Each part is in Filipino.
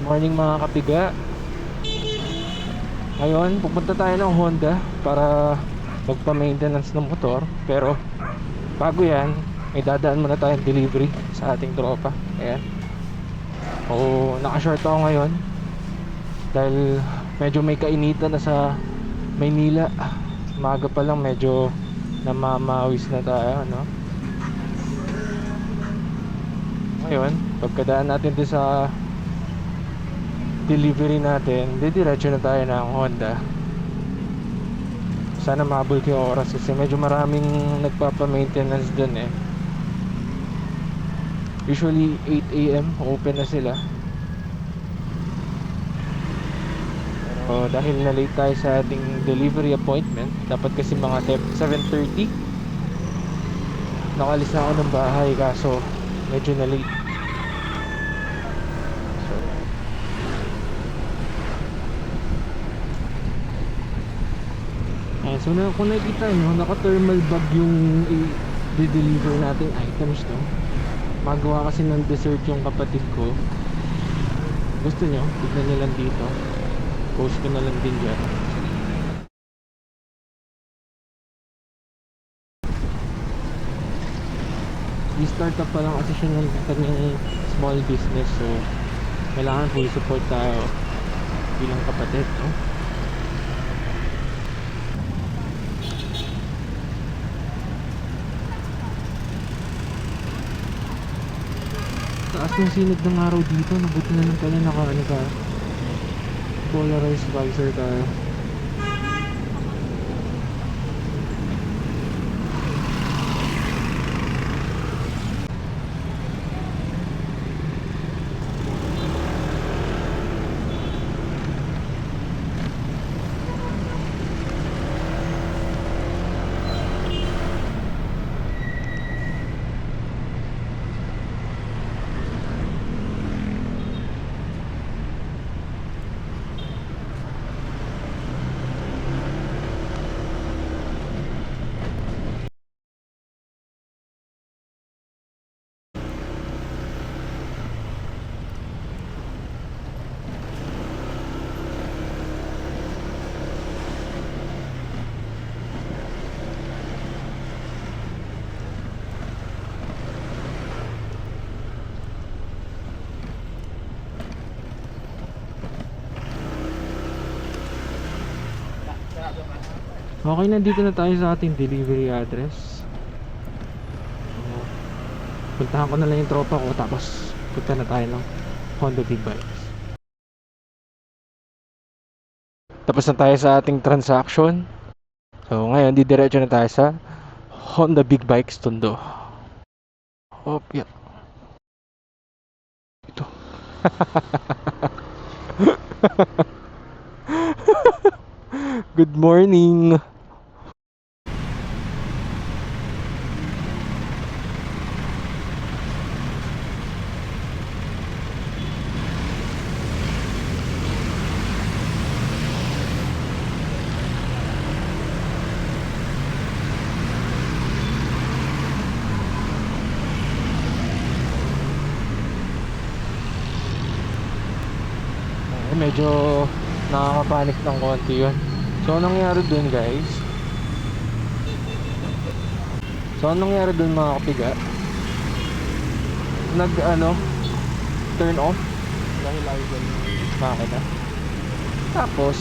Morning mga kapiga. Ngayon, pupunta tayo ng Honda para magpa-maintenance ng motor. Pero bago yan, may dadaan muna tayong delivery sa ating tropa. Ayan. Naka-short ako ngayon dahil medyo may kainitan na sa Maynila. Maga pa lang medyo namamawis na tayo, no? Ngayon, pagkadaan natin din sa delivery natin, didiretso na tayo ng Honda. Sana mabul ko yung oras kasi medyo maraming nagpapa-maintenance dun eh. Usually 8 AM open na sila. Pero dahil na late tayo sa ating delivery appointment, dapat kasi mga 7:30 nakalis na ako ng bahay, kaso medyo na late. So kung nakikita nyo, naka-thermal bag yung i-deliver nating items, no? Magawa kasi ng dessert yung kapatid ko. Gusto nyo? Tignan nyo lang dito. Post ko na lang din dyan. I-start up pa lang kasi siya ng kanyang small business. So kailangan full support tayo bilang kapatid, no? Taas ng sinag ng araw dito. Nabuti na lang pala naka-ano ka, polarized visor tayo. Okay, nandito na tayo sa ating delivery address. Puntahan ko na lang yung tropa ko, tapos punta na tayo ng Honda Big Bikes. Tapos na tayo sa ating transaction. So ngayon, didiretso na tayo sa Honda Big Bikes Tondo. Yeah. Ito. Good morning. Medyo nakakapanik ng konti yun. So anong nangyari dun, guys? Anong nangyari dun, mga kapiga? Turn off dahil idle yung makina. Tapos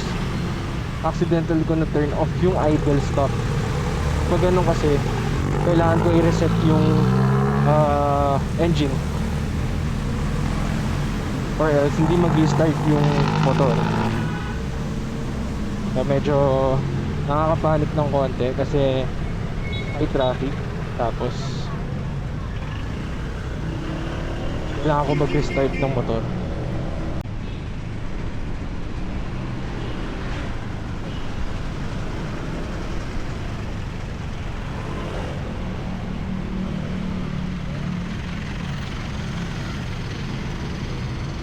accidental ko na turn off yung idle stop. Pag ganun kasi, kailangan ko i-reset yung engine, or else hindi mag-start yung motor. So medyo nakakapanik ng konti kasi may traffic. Tapos kailangan ko mag-restart ng motor.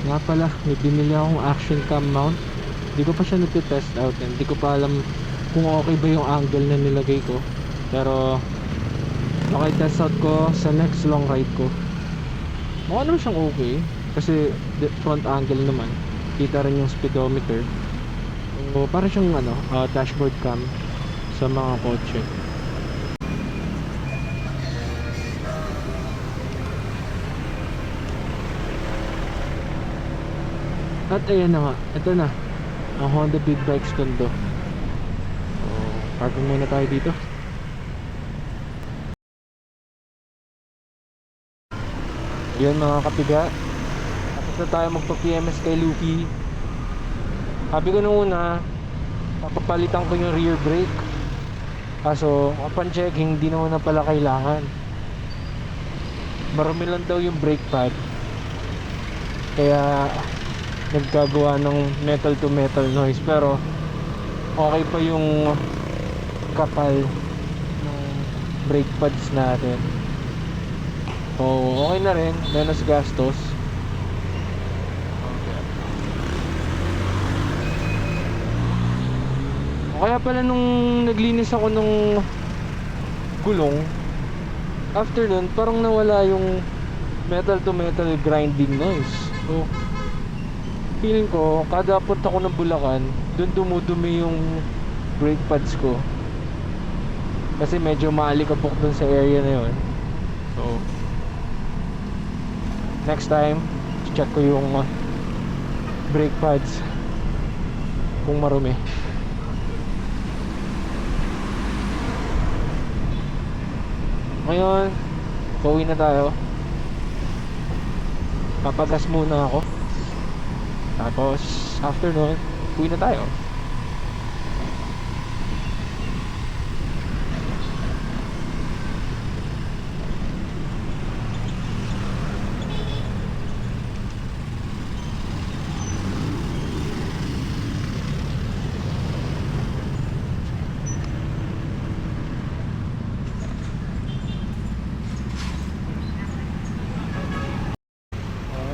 Nga pala, may binili akong action cam mount. Hindi ko pa siya nagtitest out. Hindi ko pa alam kung okay ba yung angle na nilagay ko. Pero okay, test out ko sa next long ride ko. Mukha naman siyang okay kasi front angle naman. kita rin yung speedometer. So para siyang ano, dashboard cam sa mga kotse. At ayan na nga, ito na ang Honda Big Bikes Tondo. So parking muna tayo dito. Yun mga kapiga, tapos na tayo magpa-PMS kay Luffy. Sabi ko nung una, papapalitan ko yung rear brake, kaso upon checking, hindi naman na pala kailangan. Marumi lang daw yung brake pad, kaya nagkagawa ng metal to metal noise. Pero okay pa yung kapal ng brake pads natin. So okay na rin, menos gastos. Kaya pala nung naglinis ako nung gulong, after nun parang nawala yung metal to metal grinding noise. So feeling ko kada punta ko ng Bulacan, dun dumudumi yung brake pads ko, kasi medyo maalikabok dun sa area na yun. So next time check ko yung brake pads kung marumi. Ngayon pauwi na tayo, papagas muna ako, tapos after nun uwi na tayo.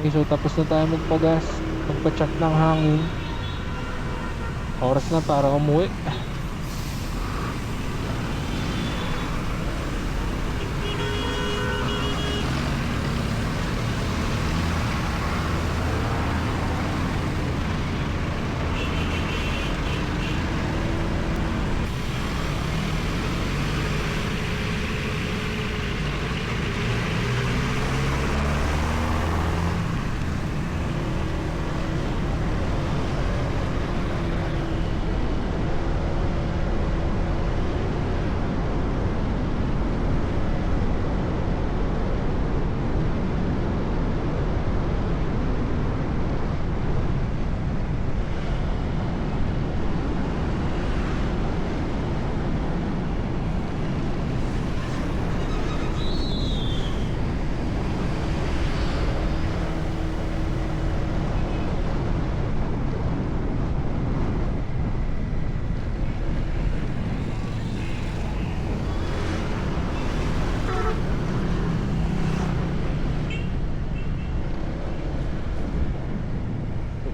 Okay, so tapos na tayo magpagas, magpa-check ng hangin. Oras na para umuwi.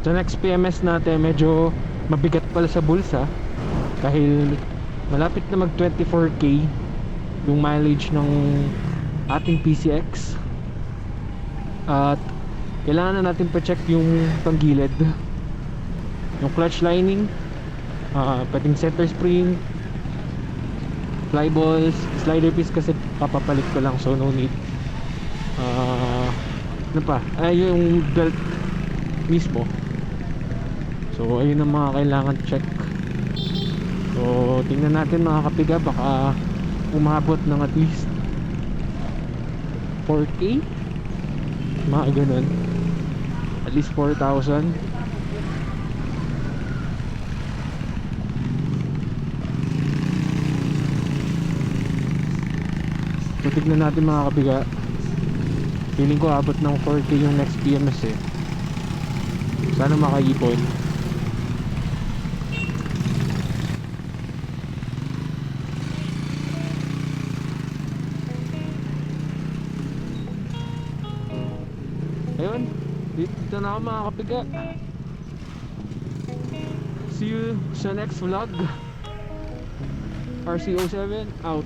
Sa next PMS natin, medyo mabigat pala sa bulsa dahil malapit na mag 24k yung mileage ng ating PCX. At kailangan na natin pa-check yung panggilid, yung clutch lining, pwedeng center spring, flyballs, slider piece kasi papapalit ko lang, so no need. Ano pa? Yung belt mismo. So ayun ang mga kailangan check. So tingnan natin mga kapiga, baka umabot ng at least 4K, mga ganun, at least 4,000. So tignan natin mga kapiga, feeling ko abot ng 4K yung next PMS eh. Sana makaipon. Ayun, dito na ako mga kapiga. See you sa next vlog. RC07 out.